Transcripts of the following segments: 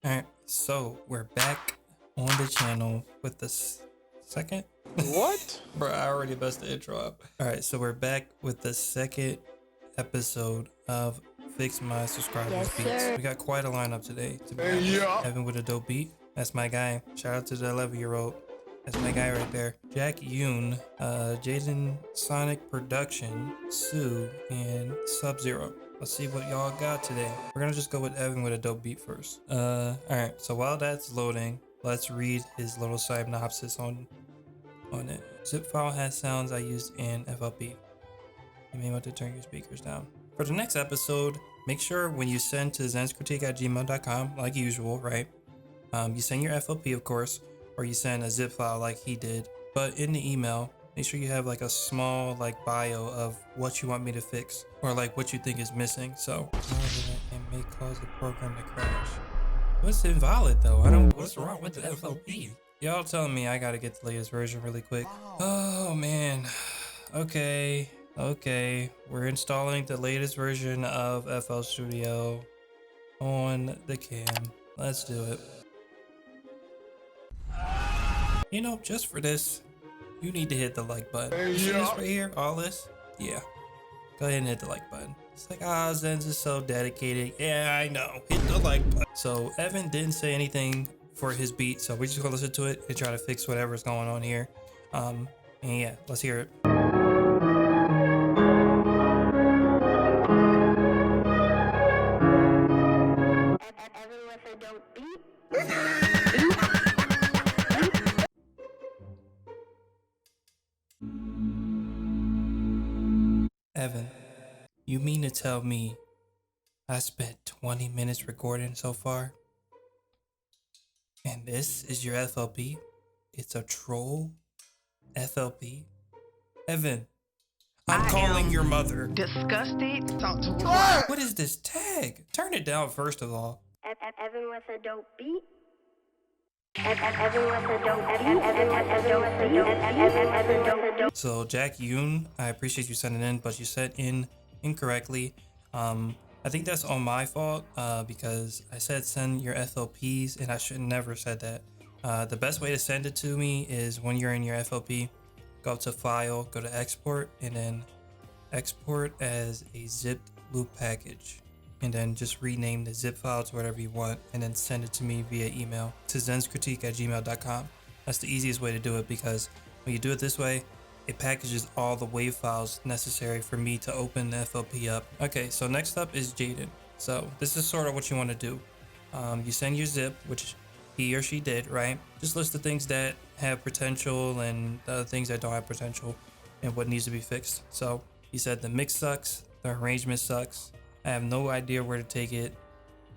Alright, so we're back on the channel with the second. What? Bro, I already messed the intro up. Alright, so we're back with the second episode of Fix My Subscribers Beats. We got quite a lineup today. To be honest. Evan with a dope beat. That's my guy. Shout out to the 11-year-old. That's my guy right there. Jack Yoon, Jaden Sonic Production, Sue, and Sub-Zero. Let's see what y'all got today. We're gonna just go with Evan with a dope beat first. Alright, so while that's loading, let's read his little synopsis on it. Zip file has sounds I used in FLP. You may want to turn your speakers down. For the next episode, make sure when you send to zenscritique@gmail.com, like usual, right? You send your FLP, of course, or you send a zip file like he did. But in the email, make sure you have like a small like bio of what you want me to fix or like what you think is missing. So it may cause the program to crash. What's invalid though? What's wrong with the FLP? Y'all telling me I gotta get the latest version really quick. Oh man. Okay. We're installing the latest version of FL Studio on the cam. Let's do it. You know, just for this, you need to hit the like button. You see this right here? All this? Yeah. Go ahead and hit the like button. It's like, Zens is so dedicated. Yeah, I know. Hit the like button. So Evan didn't say anything for his beat, so we're just gonna listen to it and try to fix whatever's going on here. And yeah, let's hear it. Evan, you mean to tell me I spent 20 minutes recording so far? And this is your FLP? It's a troll FLP? Evan, I'm calling your mother. Disgusted. Talk to me. What is this tag? Turn it down first of all. Evan with a dope beat. Evan with a dope beat. So Jack Yoon, I appreciate you sending in, but you sent in incorrectly. I think that's on my fault because I said send your FLPs and I should never said that. The best way to send it to me is when you're in your FLP, go to file, go to export, and then export as a zipped loop package. And then just rename the zip file to whatever you want and then send it to me via email to zenscritique@gmail.com. That's the easiest way to do it because when you do it this way, it packages all the WAV files necessary for me to open the FLP up. Okay, so next up is Jaden. So this is sort of what you want to do. You send your zip, which he or she did, right? Just list the things that have potential and the things that don't have potential and what needs to be fixed. So he said the mix sucks, the arrangement sucks. I have no idea where to take it.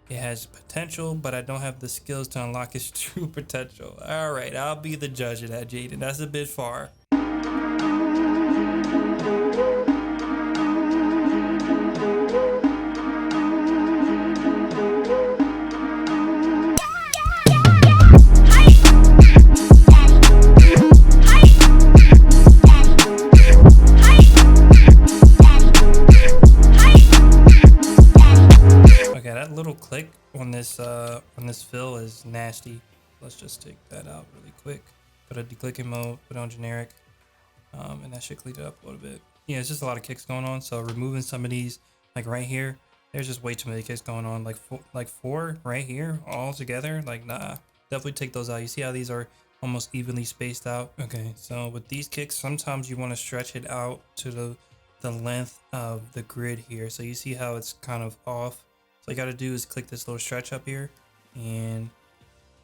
It has potential, but I don't have the skills to unlock its true potential. All right, I'll be the judge of that, Jaden. That's a bit far. Click on this fill is nasty. Let's just take that out really quick. Put a declicking mode, put on generic, and that should clean it up a little bit. Yeah, it's just a lot of kicks going on. So removing some of these, like right here, there's just way too many kicks going on. Like four right here all together. Like nah, definitely take those out. You see how these are almost evenly spaced out? Okay, so with these kicks, sometimes you want to stretch it out to the length of the grid here. So you see how it's kind of off. All you gotta do is click this little stretch up here and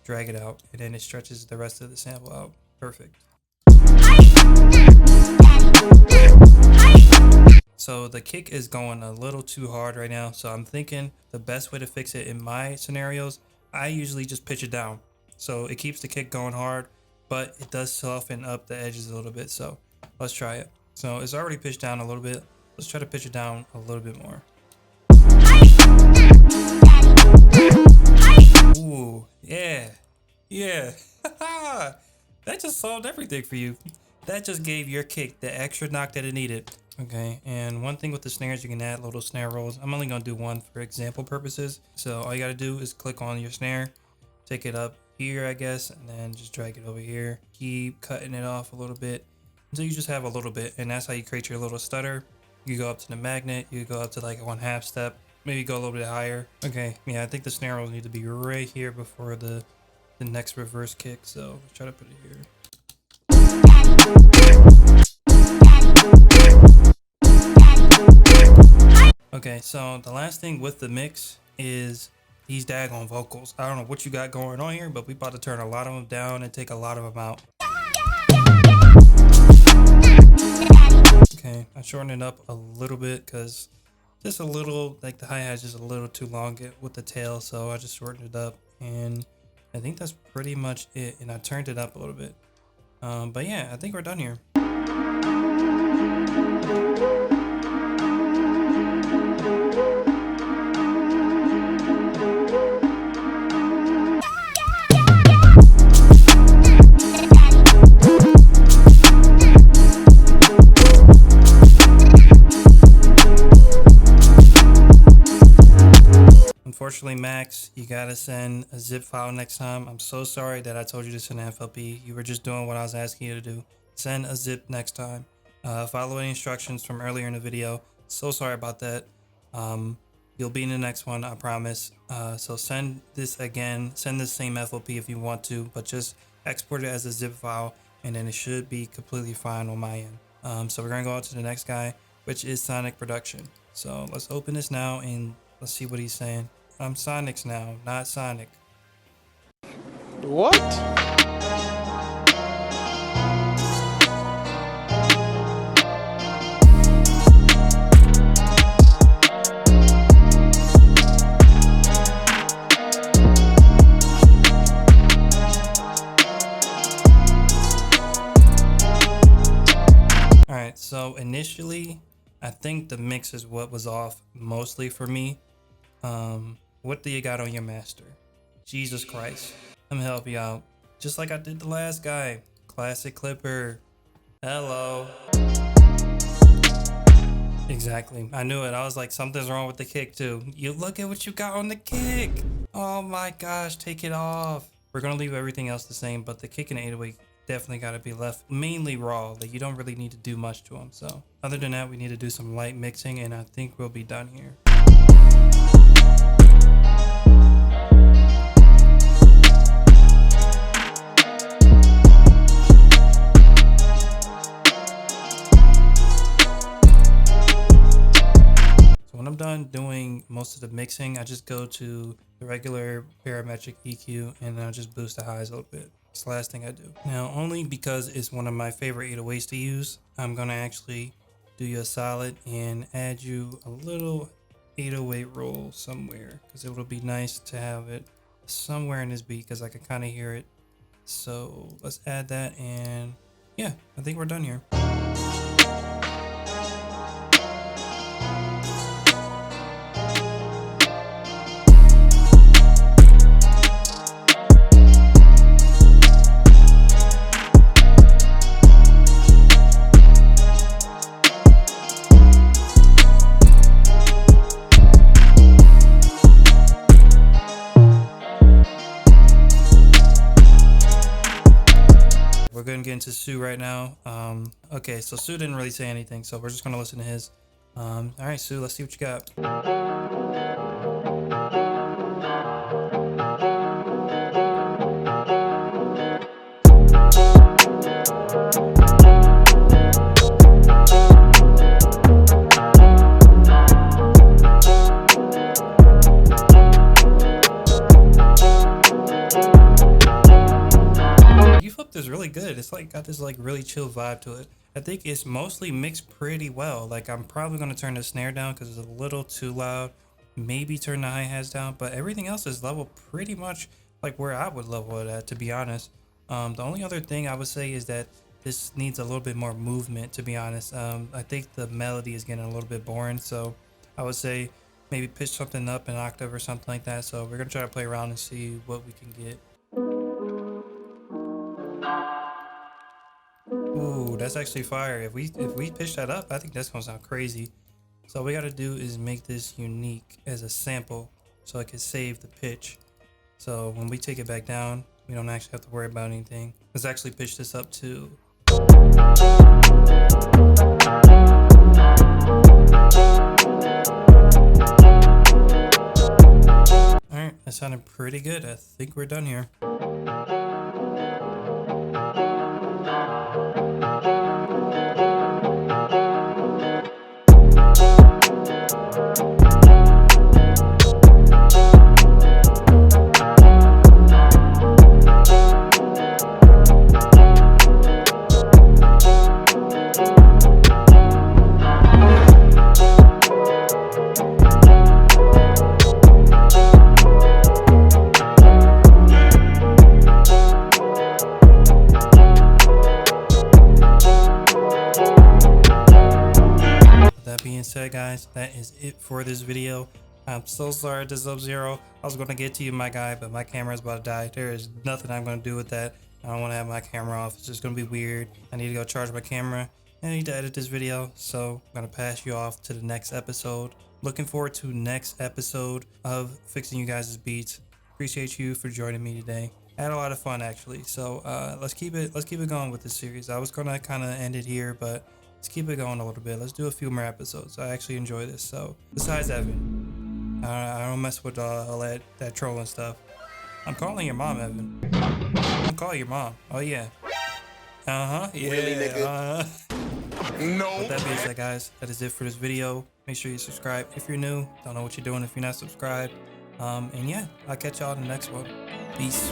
drag it out, and then it stretches the rest of the sample out. Perfect. So the kick is going a little too hard right now, so I'm thinking the best way to fix it in my scenarios, I usually just pitch it down. So it keeps the kick going hard, but it does soften up the edges a little bit. So let's try it. So it's already pitched down a little bit. Let's try to pitch it down a little bit more. Ooh, yeah. That just solved everything for you. That just gave your kick the extra knock that it needed. Okay, and one thing with the snares, you can add little snare rolls. I'm only gonna do one for example purposes. So all you gotta do is click on your snare, take it up here, I guess, and then just drag it over here. Keep cutting it off a little bit until you just have a little bit, and that's how you create your little stutter. You go up to the magnet, you go up to like 1/2 step, maybe go a little bit higher. Okay, yeah, I think the snare will need to be right here before the next reverse kick, so let's try to put it here. Okay, so the last thing with the mix is these daggone vocals. I don't know what you got going on here, but we about to turn a lot of them down and take a lot of them out. Okay, I shortened it up a little bit because just a little, like the hi-hat's just a little too long with the tail, so I just shortened it up, and I think that's pretty much it. And I turned it up a little bit. But yeah, I think we're done here. Unfortunately, Max, you gotta send a zip file next time. I'm so sorry that I told you to send an FLP. You were just doing what I was asking you to do. Send a zip next time. Follow any instructions from earlier in the video. So sorry about that. You'll be in the next one, I promise. So send this again. Send the same FLP if you want to, but just export it as a zip file, and then it should be completely fine on my end. So we're gonna go on to the next guy, which is Sonic Production. So let's open this now and let's see what he's saying. I'm Sonic's now, not Sonic. What? Alright, so initially, I think the mix is what was off mostly for me. What do you got on your master? Jesus Christ. I'm gonna help you out. Just like I did the last guy. Classic Clipper. Hello. Exactly. I knew it. I was like, something's wrong with the kick too. You look at what you got on the kick. Oh my gosh, take it off. We're gonna leave everything else the same, but the kick and 808 definitely gotta be left mainly raw. Like you don't really need to do much to them. So other than that, we need to do some light mixing, and I think we'll be done here. When I'm done doing most of the mixing, I just go to the regular parametric EQ and I'll just boost the highs a little bit. It's the last thing I do. Now, only because it's one of my favorite 808s to use, I'm gonna actually do you a solid and add you a little 808 roll somewhere, because it would be nice to have it somewhere in this beat because I can kind of hear it. So let's add that, and yeah, I think we're done here. We're gonna get into Sue right now. Okay, so Sue didn't really say anything, so we're just gonna listen to his. All right, Sue, let's see what you got. Is really good. It's like got this like really chill vibe to it. I think it's mostly mixed pretty well. Like I'm probably going to turn the snare down because it's a little too loud, maybe turn the hi-hats down, but everything else is leveled pretty much like where I would level it at, to be honest. The only other thing I would say is that this needs a little bit more movement, to be honest. I think the melody is getting a little bit boring, so I would say maybe pitch something up an octave or something like that. So we're gonna try to play around and see what we can get. Ooh, that's actually fire. If we pitch that up, I think that's gonna sound crazy. So what we gotta do is make this unique as a sample so I can save the pitch. So when we take it back down, we don't actually have to worry about anything. Let's actually pitch this up to. Alright, that sounded pretty good. I think we're done here. That being said, guys, that is it for this video. I'm so sorry to Sub-Zero. I was going to get to you, my guy, but my camera is about to die. There is nothing I'm going to do with that. I don't want to have my camera off. It's just going to be weird. I need to go charge my camera and I need to edit this video. So I'm going to pass you off to the next episode. Looking forward to next episode of Fixing You Guys' Beats. Appreciate you for joining me today. I had a lot of fun, actually. So let's keep it going with this series. I was going to kind of end it here, but let's keep it going a little bit. Let's do a few more episodes. I actually enjoy this. So besides Evan, I don't mess with all that trolling stuff. I'm calling your mom, Evan. I'm calling your mom. Oh yeah. Yeah. Really, nigga? No. With that being said, guys, that is it for this video. Make sure you subscribe if you're new. Don't know what you're doing if you're not subscribed. And yeah, I'll catch y'all in the next one. Peace.